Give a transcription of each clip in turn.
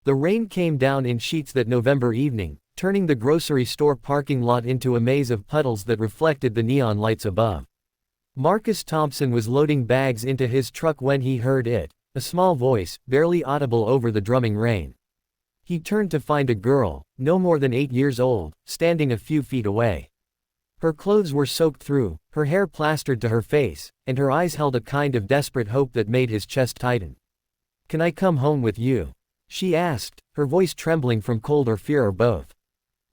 The rain came down in sheets that November evening, turning the grocery store parking lot into a maze of puddles that reflected the neon lights above. Marcus Thompson was loading bags into his truck when he heard it, a small voice, barely audible over the drumming rain. He turned to find a girl, no more than 8 years old, standing a few feet away. Her clothes were soaked through, her hair plastered to her face, and her eyes held a kind of desperate hope that made his chest tighten. "Can I come home with you?" she asked, her voice trembling from cold or fear or both.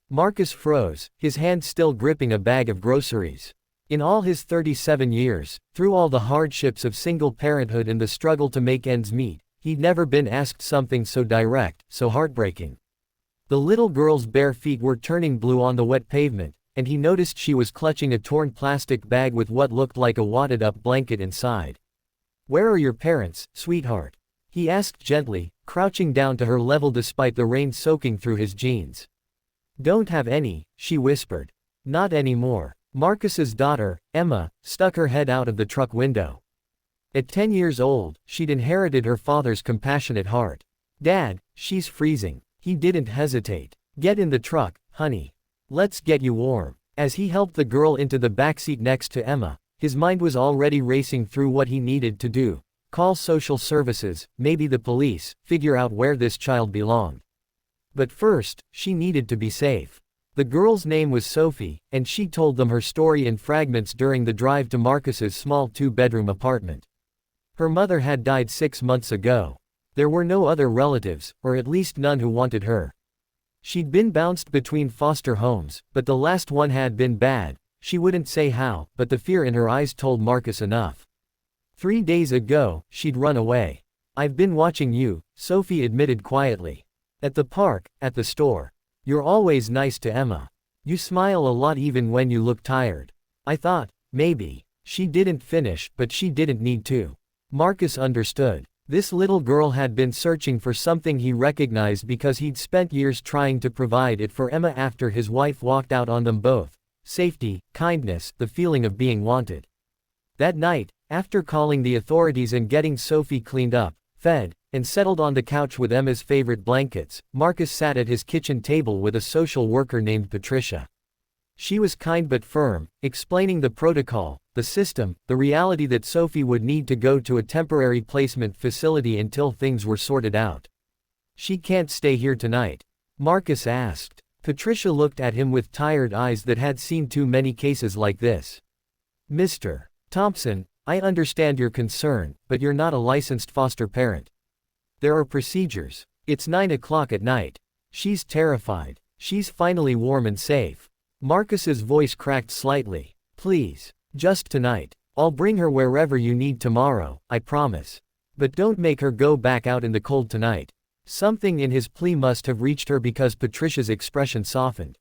Marcus froze, his hand still gripping a bag of groceries. In all his 37 years, through all the hardships of single parenthood and the struggle to make ends meet, he'd never been asked something so direct, so heartbreaking. The little girl's bare feet were turning blue on the wet pavement, and he noticed she was clutching a torn plastic bag with what looked like a wadded-up blanket inside. "Where are your parents, sweetheart?" he asked gently, crouching down to her level despite the rain soaking through his jeans. "Don't have any," she whispered. "Not anymore." Marcus's daughter, Emma, stuck her head out of the truck window. At 10 years old, she'd inherited her father's compassionate heart. "Dad, she's freezing." He didn't hesitate. "Get in the truck, honey. Let's get you warm." As he helped the girl into the backseat next to Emma, his mind was already racing through what he needed to do. Call social services, maybe the police, figure out where this child belonged. But first, she needed to be safe. The girl's name was Sophie, and she told them her story in fragments during the drive to Marcus's small 2-bedroom apartment. Her mother had died 6 months ago. There were no other relatives, or at least none who wanted her. She'd been bounced between foster homes, but the last one had been bad. She wouldn't say how, but the fear in her eyes told Marcus enough. 3 days ago, she'd run away. "I've been watching you," Sophie admitted quietly. "At the park, at the store. You're always nice to Emma. You smile a lot even when you look tired. I thought, maybe." She didn't finish, but she didn't need to. Marcus understood. This little girl had been searching for something he recognized because he'd spent years trying to provide it for Emma after his wife walked out on them both. Safety, kindness, the feeling of being wanted. That night, after calling the authorities and getting Sophie cleaned up, fed, and settled on the couch with Emma's favorite blankets, Marcus sat at his kitchen table with a social worker named Patricia. She was kind but firm, explaining the protocol, the system, the reality that Sophie would need to go to a temporary placement facility until things were sorted out. "She can't stay here tonight?" Marcus asked. Patricia looked at him with tired eyes that had seen too many cases like this. "Mr. Thompson, I understand your concern, but you're not a licensed foster parent. There are procedures. It's 9 o'clock at night. She's terrified. She's finally warm and safe." Marcus's voice cracked slightly. "Please. Just tonight. I'll bring her wherever you need tomorrow, I promise. But don't make her go back out in the cold tonight." Something in his plea must have reached her because Patricia's expression softened.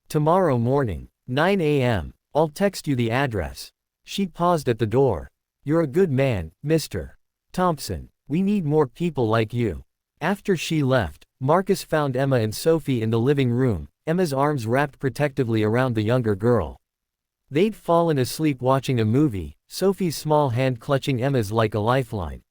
"Tomorrow morning, 9 a.m. I'll text you the address." She paused at the door. "You're a good man, Mr. Thompson. We need more people like you." After she left, Marcus found Emma and Sophie in the living room, Emma's arms wrapped protectively around the younger girl. They'd fallen asleep watching a movie, Sophie's small hand clutching Emma's like a lifeline.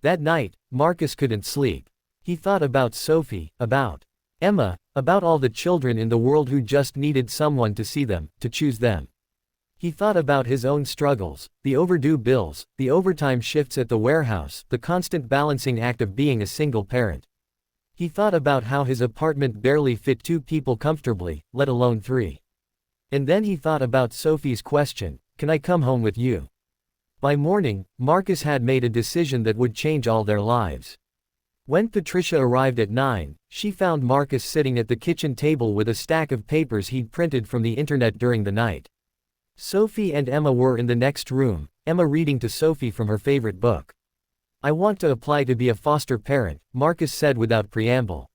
That night, Marcus couldn't sleep. He thought about Sophie, about Emma, about all the children in the world who just needed someone to see them, to choose them. He thought about his own struggles, the overdue bills, the overtime shifts at the warehouse, the constant balancing act of being a single parent. He thought about how his apartment barely fit 2 people comfortably, let alone 3. And then he thought about Sophie's question, "Can I come home with you?" By morning, Marcus had made a decision that would change all their lives. When Patricia arrived at 9, she found Marcus sitting at the kitchen table with a stack of papers he'd printed from the internet during the night. Sophie and Emma were in the next room, Emma reading to Sophie from her favorite book. "I want to apply to be a foster parent," Marcus said without preamble.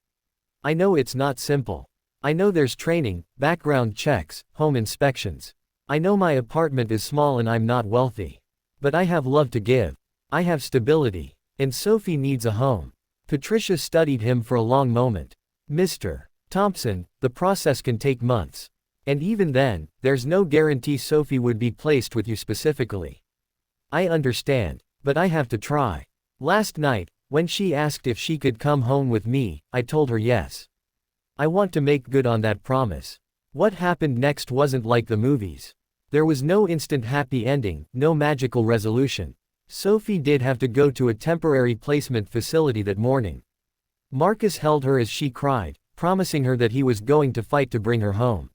"I know it's not simple. I know there's training, background checks, home inspections. I know my apartment is small and I'm not wealthy. But I have love to give. I have stability. And Sophie needs a home." Patricia studied him for a long moment. "Mr. Thompson, the process can take months. And even then, there's no guarantee Sophie would be placed with you specifically. I understand. But I have to try." Last night, When she asked if she could come home with me, I told her yes. I want to make good on that promise. What happened next wasn't like the movies. There was no instant happy ending, no magical resolution. Sophie did have to go to a temporary placement facility that morning. Marcus held her as she cried, promising her that he was going to fight to bring her home.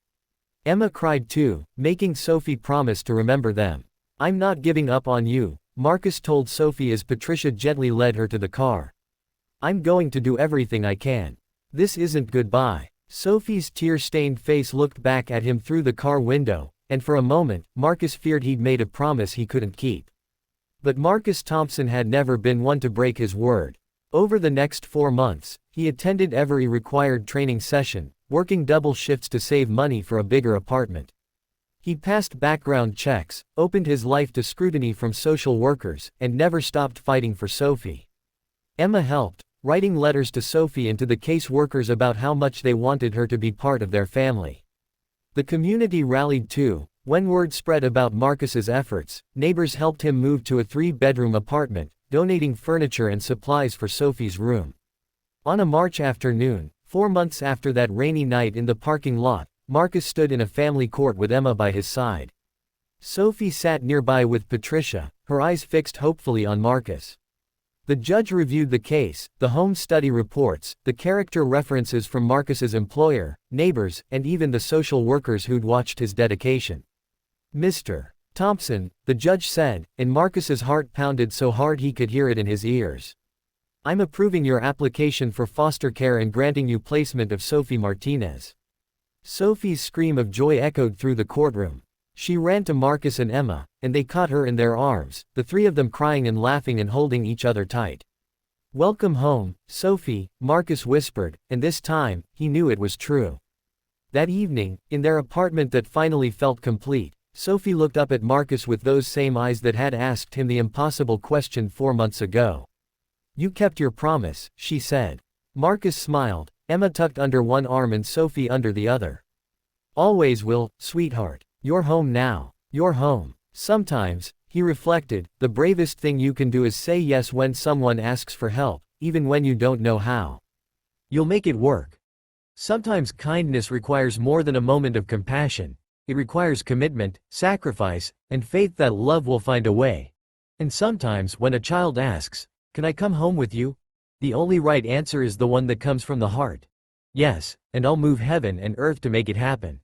Emma cried too, making Sophie promise to remember them. I'm not giving up on you, Marcus told Sophie as Patricia gently led her to the car. I'm going to do everything I can. This isn't goodbye. Sophie's tear-stained face looked back at him through the car window, and for a moment, Marcus feared he'd made a promise he couldn't keep. But Marcus Thompson had never been one to break his word. Over the next 4 months, he attended every required training session, working double shifts to save money for a bigger apartment. He passed background checks, opened his life to scrutiny from social workers, and never stopped fighting for Sophie. Emma helped, writing letters to Sophie and to the case workers about how much they wanted her to be part of their family. The community rallied too. When word spread about Marcus's efforts, neighbors helped him move to a 3-bedroom apartment, donating furniture and supplies for Sophie's room. On a March afternoon, 4 months after that rainy night in the parking lot, Marcus stood in a family court with Emma by his side. Sophie sat nearby with Patricia, her eyes fixed hopefully on Marcus. The judge reviewed the case, the home study reports, the character references from Marcus's employer, neighbors, and even the social workers who'd watched his dedication. Mr. Thompson, the judge said, and Marcus's heart pounded so hard he could hear it in his ears. I'm approving your application for foster care and granting you placement of Sophie Martinez. Sophie's scream of joy echoed through the courtroom. She ran to Marcus and Emma, and they caught her in their arms, the three of them crying and laughing and holding each other tight. Welcome home, Sophie, Marcus whispered, and this time, he knew it was true. That evening, in their apartment that finally felt complete, Sophie looked up at Marcus with those same eyes that had asked him the impossible question 4 months ago. You kept your promise, she said. Marcus smiled, Emma tucked under one arm and Sophie under the other. Always will, sweetheart. You're home now. You're home. Sometimes, he reflected, the bravest thing you can do is say yes when someone asks for help, even when you don't know how. You'll make it work. Sometimes kindness requires more than a moment of compassion. It requires commitment, sacrifice, and faith that love will find a way. And sometimes when a child asks, "Can I come home with you?" the only right answer is the one that comes from the heart. Yes, and I'll move heaven and earth to make it happen.